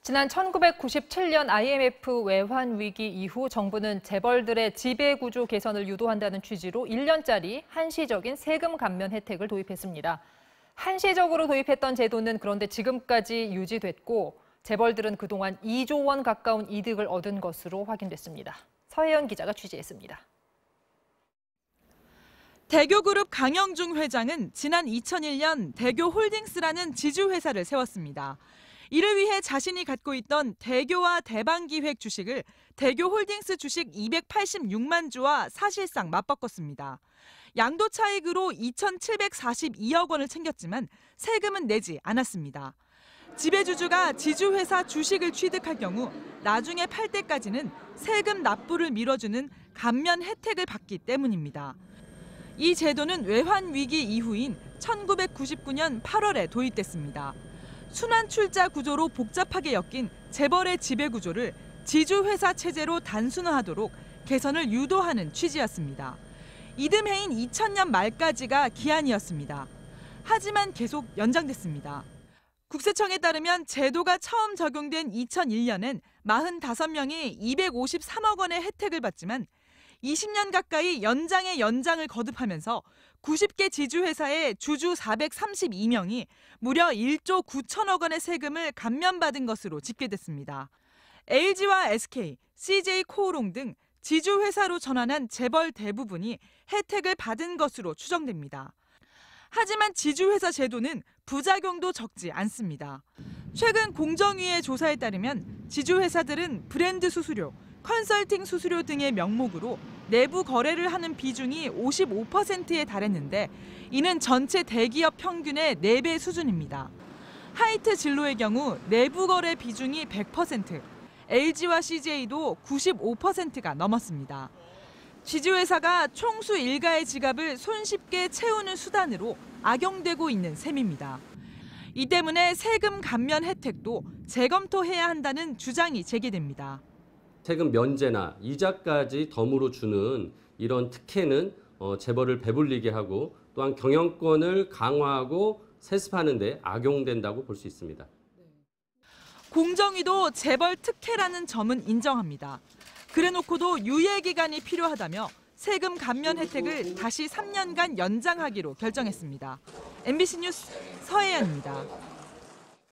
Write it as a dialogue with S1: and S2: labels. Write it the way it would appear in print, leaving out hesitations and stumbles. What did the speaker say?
S1: 지난 1997년 IMF 외환 위기 이후 정부는 재벌들의 지배구조 개선을 유도한다는 취지로 1년짜리 한시적인 세금 감면 혜택을 도입했습니다. 한시적으로 도입했던 제도는 그런데 지금까지 유지됐고 재벌들은 그동안 2조 원 가까운 이득을 얻은 것으로 확인됐습니다. 서혜연 기자가 취재했습니다.
S2: 대교그룹 강영중 회장은 지난 2001년 대교홀딩스라는 지주회사를 세웠습니다. 이를 위해 자신이 갖고 있던 대교와 대방기획 주식을 대교홀딩스 주식 286만 주와 사실상 맞바꿨습니다. 양도 차익으로 2,742억 원을 챙겼지만 세금은 내지 않았습니다. 지배주주가 지주회사 주식을 취득할 경우 나중에 팔 때까지는 세금 납부를 미뤄주는 감면 혜택을 받기 때문입니다. 이 제도는 외환위기 이후인 1999년 8월에 도입됐습니다. 순환출자 구조로 복잡하게 엮인 재벌의 지배구조를 지주회사 체제로 단순화하도록 개선을 유도하는 취지였습니다. 이듬해인 2000년 말까지가 기한이었습니다. 하지만 계속 연장됐습니다. 국세청에 따르면 제도가 처음 적용된 2001년엔 45명이 253억 원의 혜택을 받지만 20년 가까이 연장에 연장을 거듭하면서 90개 지주회사의 주주 432명이 무려 1조 9천억 원의 세금을 감면받은 것으로 집계됐습니다. LG와 SK, CJ 코오롱 등 지주회사로 전환한 재벌 대부분이 혜택을 받은 것으로 추정됩니다. 하지만 지주회사 제도는 부작용도 적지 않습니다. 최근 공정위의 조사에 따르면 지주회사들은 브랜드 수수료, 컨설팅 수수료 등의 명목으로 내부 거래를 하는 비중이 55%에 달했는데 이는 전체 대기업 평균의 4배 수준입니다. 하이트 진로의 경우 내부 거래 비중이 100%, LG와 CJ도 95%가 넘었습니다. 지주회사가 총수 일가의 지갑을 손쉽게 채우는 수단으로 악용되고 있는 셈입니다. 이 때문에 세금 감면 혜택도 재검토해야 한다는 주장이 제기됩니다.
S3: 세금 면제나 이자까지 덤으로 주는 이런 특혜는 재벌을 배불리게 하고 또한 경영권을 강화하고 세습하는 데 악용된다고 볼 수 있습니다.
S2: 공정위도 재벌 특혜라는 점은 인정합니다. 그래놓고도 유예 기간이 필요하다며 세금 감면 혜택을 다시 3년간 연장하기로 결정했습니다. MBC 뉴스 서혜연입니다.